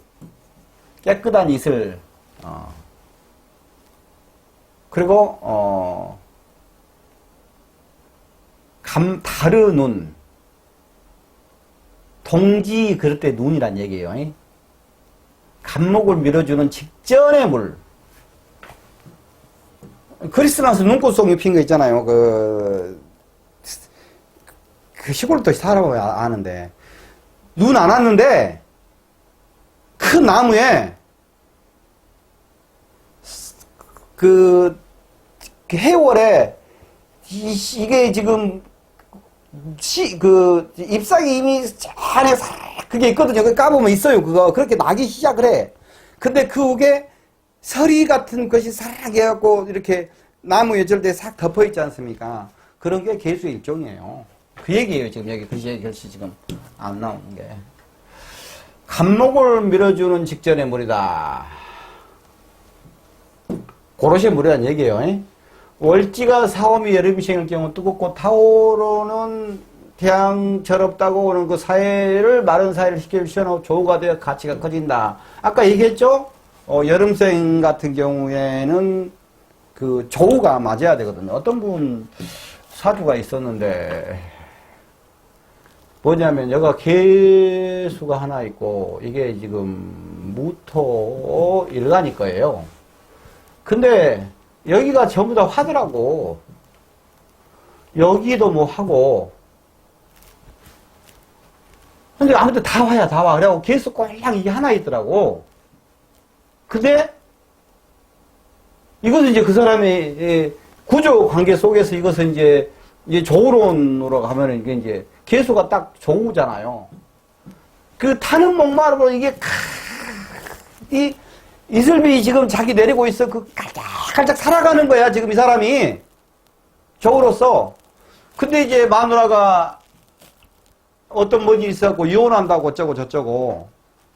깨끗한 이슬, 그리고 다르 눈, 동지 그럴 때 눈이란 얘기예요. 감목을 밀어주는 직전의 물. 크리스마스 눈꽃송이 핀 거 있잖아요. 그 시골도 살아보면 아는데 눈 안 왔는데 큰 나무에 그 해월에 이게 지금 잎사귀 이미 안에 그게 있거든요. 그 까보면 있어요. 그거 그렇게 나기 시작을 해. 근데 그 위에 서리 같은 것이 싹 해갖고 이렇게 나무 여절대에 싹 덮어 있지 않습니까? 그런 게 개수의 일종이에요. 그 얘기예요. 지금 여기 글씨 지금 안 나오는 게. 감목을 밀어주는 직전의 물이다. 고로쇠 물이라는 얘기예요. 월지가 사오미 여름생일 경우 뜨겁고 타오르는 태양철없다고 오는 그 사회를 마른 사회를 시켜주시고 조우가 되어 가치가 커진다. 아까 얘기했죠? 여름생 같은 경우에는 그 조우가 맞아야 되거든요. 어떤 분 사주가 있었는데 뭐냐면 여기가 개수가 하나 있고 이게 지금 무토 일간일 거예요. 근데 여기가 전부 다 화더라고. 여기도 뭐 하고. 근데 아무튼 다 화야, 다 화. 그래갖고 개수 꼴랑 이게 하나 있더라고. 근데 이것은 이제 그 사람의 구조 관계 속에서 이것은 이제 조우론으로 가면은 이게 이제 개수가 딱 조우잖아요. 그 타는 목마름으로 이게 이 이슬비 지금 자기 내리고 있어. 그 깔짝깔짝 살아가는 거야, 지금 이 사람이. 조우로서. 근데 이제 마누라가 어떤 뭔 일이 있어갖고 이혼한다고 어쩌고 저쩌고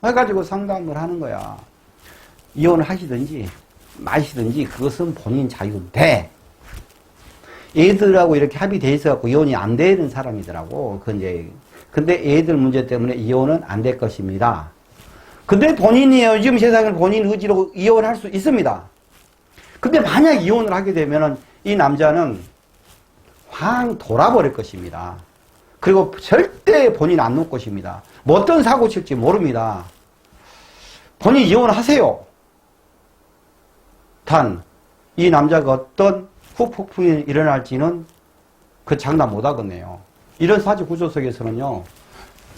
해가지고 상담을 하는 거야. 이혼을 하시든지 마시든지 그것은 본인 자유인데 애들하고 이렇게 합의돼 있어갖고 이혼이 안 되는 사람이더라고. 근데 애들 문제 때문에 이혼은 안 될 것입니다. 근데 본인이 요즘 세상을 본인 의지로 이혼할 수 있습니다. 근데 만약 이혼을 하게 되면은 이 남자는 황 돌아버릴 것입니다. 그리고 절대 본인 안 놓을 것입니다. 뭐 어떤 사고 칠지 모릅니다. 본인 이혼하세요. 단, 이 남자가 어떤 후폭풍이 일어날지는 그 장담 못 하겠네요. 이런 사주 구조 속에서는요,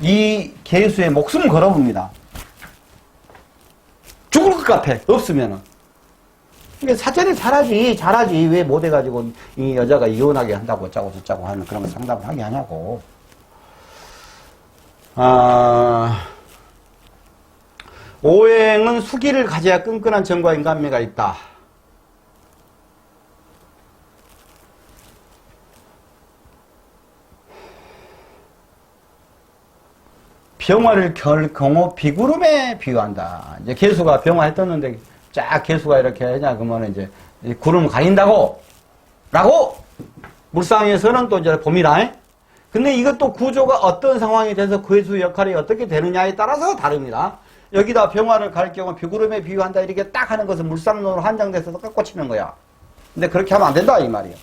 이 개수의 목숨을 걸어봅니다. 죽을 것 같아, 없으면은. 이게 사전에 잘하지. 왜 못해가지고 이 여자가 이혼하게 한다고 어쩌고 저쩌고 하는 그런 거 상담을 하게 하냐고. 오행은 수기를 가져야 끈끈한 정과 인간미가 있다. 병화를 경호 비구름에 비유한다. 이제 개수가 병화에 떴는데 쫙 개수가 이렇게 하냐 그러면 이제 구름 가린다고 라고 물상에서는 또 이제 봅니다. 근데 이것도 구조가 어떤 상황이 돼서 개수 역할이 어떻게 되느냐에 따라서 다릅니다. 여기다 병화를 갈 경우 비구름에 비유한다 이렇게 딱 하는 것은 물상론으로 한정돼서 깎고치는 거야. 근데 그렇게 하면 안 된다 이 말이에요.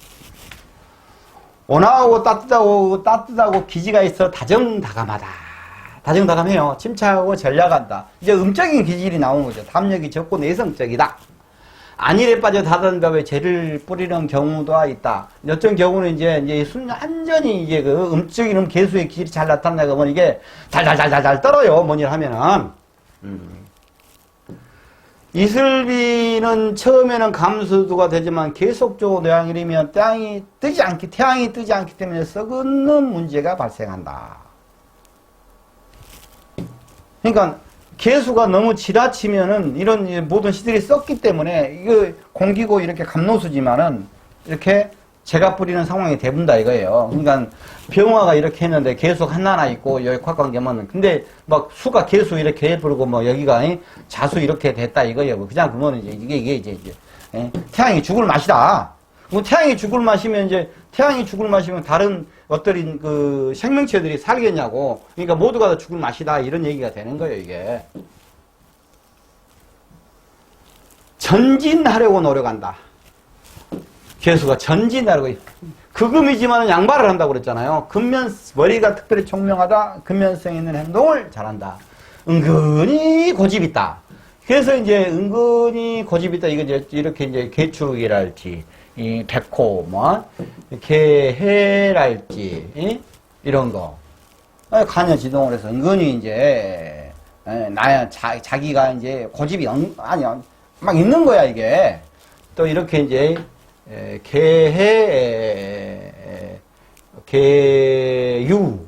온화하고 따뜻하고 기지가 있어 다정다감하다. 다정다감해요. 침착하고 전략한다. 이제 음적인 기질이 나오는 거죠. 담력이 적고 내성적이다. 안일에 빠져 다단법에 죄를 뿌리는 경우도 있다. 어떤 경우는 이제 완전히 이제 그 음적인 개수의 기질이 잘 나타나고 보면 이게 잘 떨어요. 뭔 일 하면은. 이슬비는 처음에는 감수도가 되지만 계속적으로 내양이면 태양이 뜨지 않기 때문에 썩는 문제가 발생한다. 그러니까 개수가 너무 지나치면은 이런 모든 시들이 썩기 때문에 이거 공기고 이렇게 감로수지만은 이렇게 제가 뿌리는 상황이 대분다 이거예요. 그러니까 병화가 이렇게 했는데 개수 하나하나 있고 여기 콱콱되면 근데 막 수가 개수 이렇게 해버리고 뭐 여기가 자수 이렇게 됐다 이거예요. 그냥 그거는 이게 이제 태양이 죽을 맛이다. 뭐 태양이 죽을 맛이면 태양이 죽을 맛이면 다른 어떤 그 생명체들이 살겠냐고. 그러니까 모두가 다 죽을 맛이다 이런 얘기가 되는 거예요 이게. 전진하려고 노력한다. 개수가 전진하려고. 극음이지만 양발을 한다고 그랬잖아요. 머리가 특별히 총명하다. 근면성 있는 행동을 잘한다. 은근히 고집 있다. 그래서 이제 은근히 고집 있다. 이렇게 이제 개축이랄지, 이 백호, 개해랄지, 이런 거. 간여지동을 해서 은근히 이제, 자기가 이제 고집이, 아니야. 막 있는 거야, 이게. 또 이렇게 이제, 개유.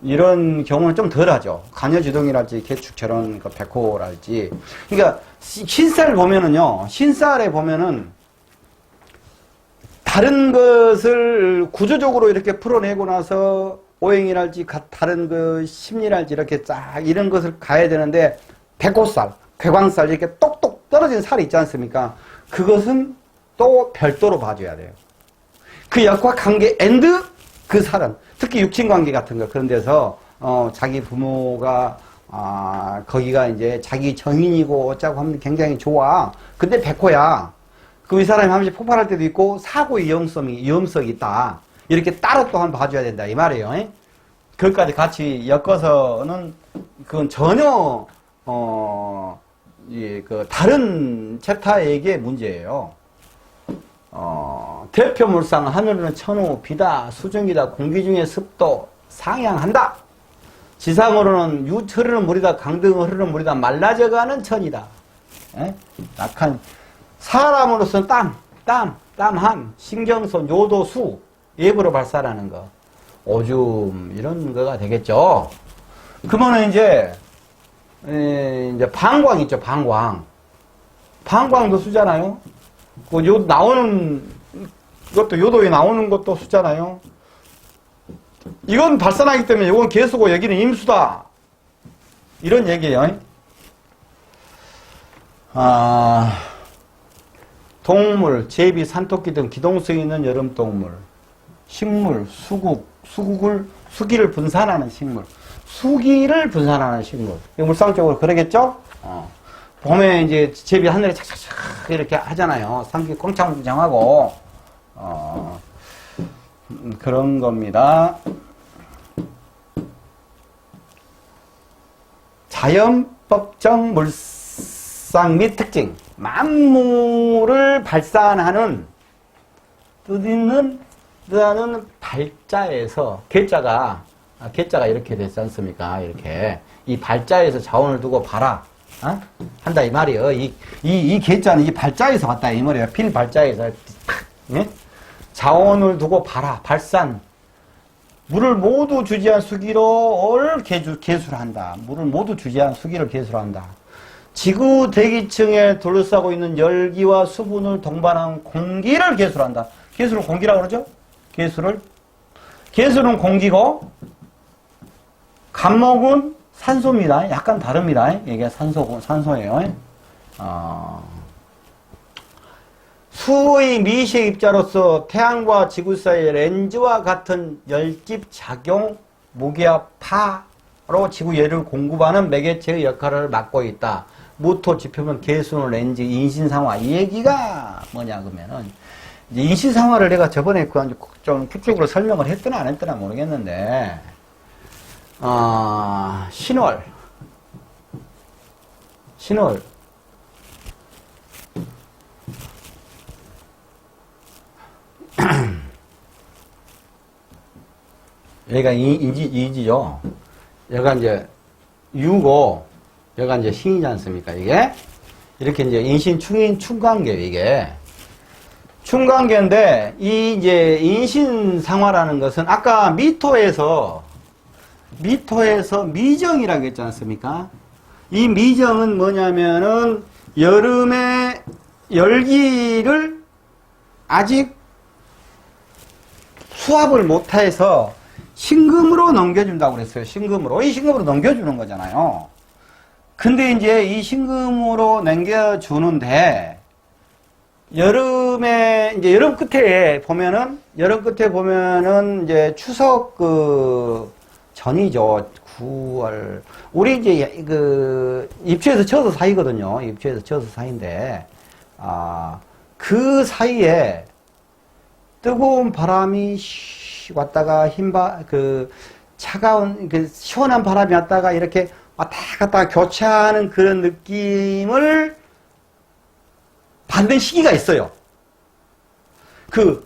이런 경우는 좀 덜 하죠. 간여지동이랄지, 개축처럼, 백호랄지. 그러니까, 신살 보면은요, 신살에 보면은, 다른 것을 구조적으로 이렇게 풀어내고 나서, 오행이랄지, 다른 그 심리랄지, 이렇게 쫙, 이런 것을 가야 되는데, 백호살, 괴광살, 이렇게 똑똑 떨어진 살이 있지 않습니까? 그것은 또 별도로 봐줘야 돼요. 그 역과 관계, 그 살은, 특히 육친관계 같은 거, 그런 데서, 자기 부모가, 거기가 이제 자기 정인이고 어쩌고 하면 굉장히 좋아. 근데 백호야. 이 사람이 한 번씩 폭발할 때도 있고, 사고 위험성이 있다. 이렇게 따로 또 한번 봐줘야 된다. 이 말이에요. 그것까지 같이 엮어서는, 그건 전혀, 다른 챕터에게 문제예요. 대표물상 하늘은 천우, 비다, 수증기다, 공기 중에 습도 상향한다. 지상으로는 흐르는 물이다, 강등 흐르는 물이다, 말라져가는 천이다. 약한 사람으로서는 땀함, 신경소, 요도, 수, 예부로 발산하는 거, 오줌 이런 거가 되겠죠. 그러면 이제 방광 있죠, 방광. 방광도 수잖아요. 나오는 것도 요도에 나오는 것도 수잖아요. 이건 발산하기 때문에 이건 개수고 여기는 임수다. 이런 얘기예요. 동물, 제비, 산토끼 등 기동성 있는 여름동물. 식물, 수기를 분산하는 식물. 수기를 분산하는 식물. 물상적으로 그러겠죠? 봄에 이제 제비 하늘에 착착착 이렇게 하잖아요. 상기 꽁창꽁창하고, 그런 겁니다. 자연법정 물상 및 특징. 만물을 발산하는 뜻하는 발자에서, 개자가 이렇게 됐지 않습니까? 이렇게. 이 발자에서 자원을 두고 봐라. 한다, 이 말이에요. 이 개자는 이 발자에서 왔다, 이 말이에요. 필 발자에서. 예? 자원을 두고 봐라. 발산. 물을 모두 주지한 수기를 개수를 한다. 물을 모두 주지한 수기를 개수를 한다. 지구 대기층에 둘러싸고 있는 열기와 수분을 동반한 공기를 개수를 한다. 개수를 공기라고 그러죠? 개수는 공기고, 감목은 산소입니다. 약간 다릅니다. 이게 산소예요. 수의 미시의 입자로서 태양과 지구 사이의 렌즈와 같은 열집 작용 무게압파로 지구 열을 공급하는 매개체의 역할을 맡고 있다. 무토 지표면 개수는 렌즈, 인신상화. 이 얘기가 뭐냐 그러면은 인신상화를 내가 저번에 좀 구축으로 설명을 했더나 안 했더나 모르겠는데, 신월. 여기가 이지죠. 여기가 이제 유고, 여기가 이제 신이지 않습니까, 이게? 이렇게 이제 인신, 충인, 충관계예요, 이게. 충관계인데, 이 이제 인신상화라는 것은 아까 미토에서 미토에서 미정이라고 했지 않습니까? 이 미정은 뭐냐면은 여름에 열기를 아직 수합을 못해서 신금으로 넘겨준다고 그랬어요. 신금으로. 이 신금으로 넘겨주는 거잖아요. 근데 이제 이 신금으로 넘겨주는데, 여름에, 이제 여름 끝에 보면은 이제 추석 전이죠. 9월. 우리 이제 입추에서 처서 사이거든요. 입추에서 처서 사이인데, 그 사이에 뜨거운 바람이 왔다가 차가운, 시원한 바람이 왔다가 이렇게 왔다 갔다 교차하는 그런 느낌을 받는 시기가 있어요. 그러니까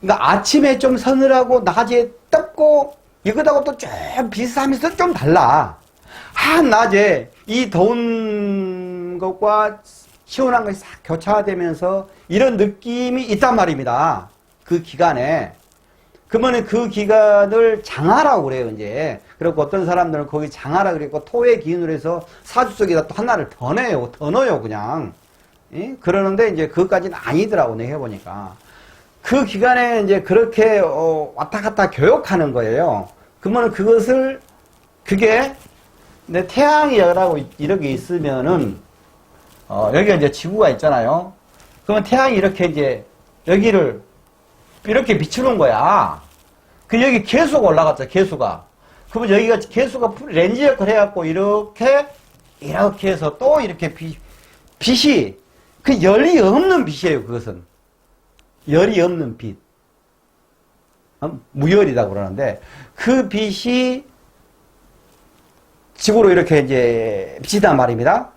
아침에 좀 서늘하고 낮에 덥고 이것하고 또 좀 비슷하면서 좀 달라. 낮에 이 더운 것과 시원한 것이 싹 교차되면서 이런 느낌이 있단 말입니다. 그 기간에. 그러면 그 기간을 장하라고 그래요, 이제. 그리고 어떤 사람들은 거기 장하라 그랬고, 토의 기운으로 해서 사주 속에다 또 하나를 더 넣어요, 그냥. 예? 그러는데 이제 그것까지는 아니더라고, 내가 해보니까. 그 기간에 이제 그렇게, 왔다 갔다 교역하는 거예요. 그러면 그게, 내 태양이라고 이렇게 있으면은, 여기가 이제 지구가 있잖아요. 그러면 태양이 이렇게 이제, 여기를, 이렇게 비추는 거야. 여기 개수가 올라갔죠, 개수가. 그러면 여기가 개수가 렌즈 역할을 해갖고, 이렇게 해서 또 이렇게 빛이, 열이 없는 빛이에요, 그것은. 열이 없는 빛. 무열이라고 그러는데, 그 빛이 지구로 이렇게 이제 비치단 말입니다.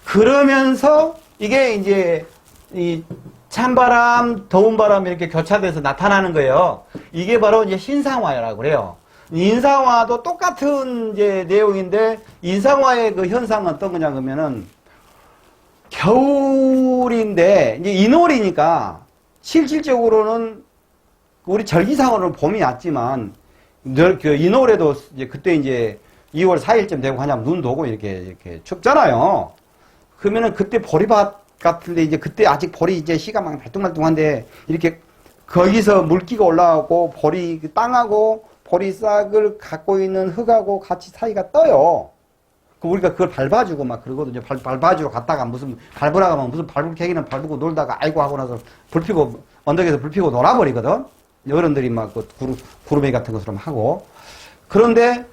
그러면서 이게 이제 이 찬바람, 더운 바람 이렇게 교차돼서 나타나는 거예요. 이게 바로 이제 신상화라고 그래요. 인상화도 똑같은 이제 내용인데, 인상화의 그 현상은 어떤 거냐 그러면은, 겨울인데, 이제 인월이니까, 실질적으로는, 우리 절기상으로는 봄이 왔지만, 인월에도 이제 그때 이제 2월 4일쯤 되고 하냐면 눈도 오고 이렇게 춥잖아요. 그러면은 그때 보리밭 같은데 이제 그때 아직 보리 이제 씨가 막 말똥말똥한데 이렇게 거기서 물기가 올라오고 땅하고 보리싹을 갖고 있는 흙하고 같이 사이가 떠요. 우리가 그걸 밟아주고 막 그러거든요. 밟아주러 갔다가 무슨 밟으라고 하면 무슨 밟을 캐기는 밟고 놀다가 아이고 하고 나서 언덕에서 불 피고 놀아버리거든. 어른들이 막 구름이 같은 것으로 하고. 그런데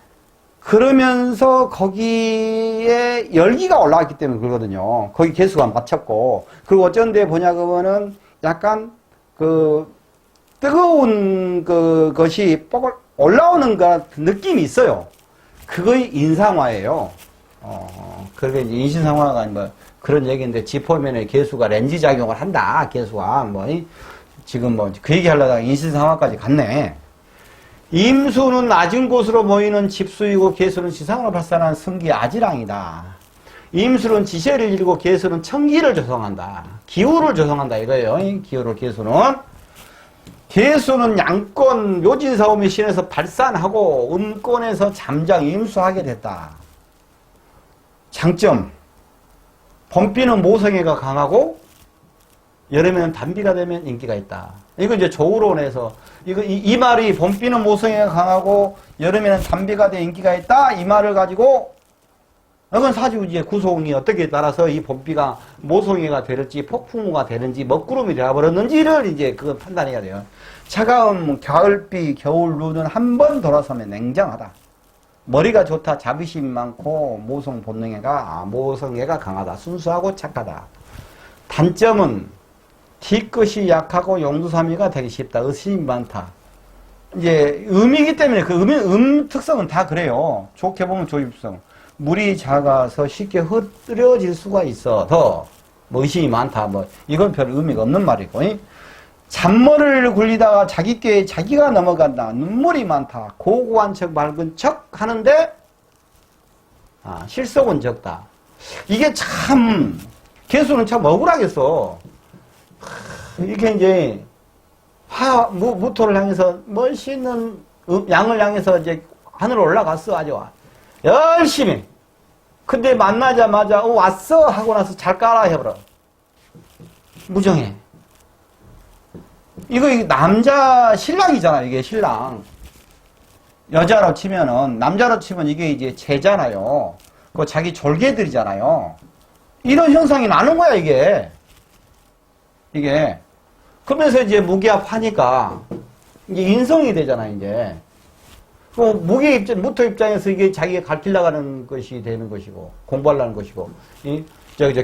그러면서 거기에 열기가 올라왔기 때문에 그러거든요. 거기 개수가 맞췄고. 그리고 어쩐 데 보냐 그러면은 약간 뜨거운 것이 올라오는 것 같은 느낌이 있어요. 그거의 인상화예요. 그게 이제 인신상화가 뭐 그런 얘기인데 지포면에 개수가 렌즈 작용을 한다. 개수가 지금 그 얘기 하려다가 인신상화까지 갔네. 임수는 낮은 곳으로 모이는 집수이고 개수는 지상으로 발산하는 성기 아지랑이다. 임수는 지세를 이루고 개수는 청기를 조성한다. 기후를 조성한다 이거예요. 기후를 개수는 양권 묘진사오미 신에서 발산하고 음권에서 잠장 임수하게 됐다. 장점, 봄비는 모성애가 강하고 여름에는 단비가 되면 인기가 있다. 이거 이제 조우론에서 이 말이 봄비는 모성애가 강하고 여름에는 단비가 돼 인기가 있다. 이 말을 가지고 이건 사주의 구성이 어떻게 따라서 이 봄비가 모성애가 되는지 폭풍우가 되는지 먹구름이 되어버렸는지를 이제 그거 판단해야 돼요. 차가운 가을비, 겨울 눈은 한 번 돌아서면 냉정하다. 머리가 좋다, 자비심이 많고 모성애가 강하다. 순수하고 착하다. 단점은 뒤끝이 약하고 용두사미가 되기 쉽다. 의심이 많다. 이제 음이기 때문에 그 특성은 다 그래요. 좋게 보면 조입성. 물이 작아서 쉽게 흐트러질 수가 있어. 의심이 많다. 이건 별 의미가 없는 말이고. 잔머리를 굴리다가 자기가 넘어간다. 눈물이 많다. 고고한 척 맑은 척 하는데 실속은 적다. 이게 참 개수는 참 억울하겠어. 이렇게 이제 무토를 향해서 멋있는 양을 향해서 이제 하늘 올라갔어, 아주. 열심히. 근데 만나자마자, 왔어? 하고 나서 잘 까라 해버려. 무정해. 이거 남자, 신랑이잖아, 이게 신랑. 여자로 치면은, 남자로 치면 이게 이제 제잖아요. 그 자기 졸개들이잖아요. 이런 현상이 나는 거야, 이게. 그러면서 이제 무기압하니까, 이제 인성이 되잖아, 이제. 무토 입장에서 이게 자기가 가르쳐 나가는 것이 되는 것이고, 공부하려는 것이고,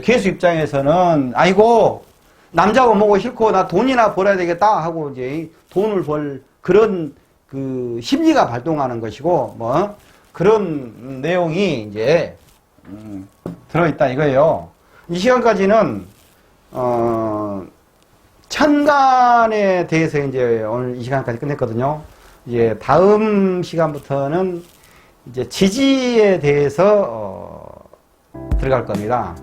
개수 입장에서는, 아이고, 남자고 뭐고 싫고, 나 돈이나 벌어야 되겠다 하고, 이제 돈을 벌 그런 그 심리가 발동하는 것이고, 뭐, 그런 내용이 이제, 들어있다 이거예요. 이 시간까지는, 천간에 대해서 이제 오늘 이 시간까지 끝냈거든요. 이제 다음 시간부터는 이제 지지에 대해서 들어갈 겁니다.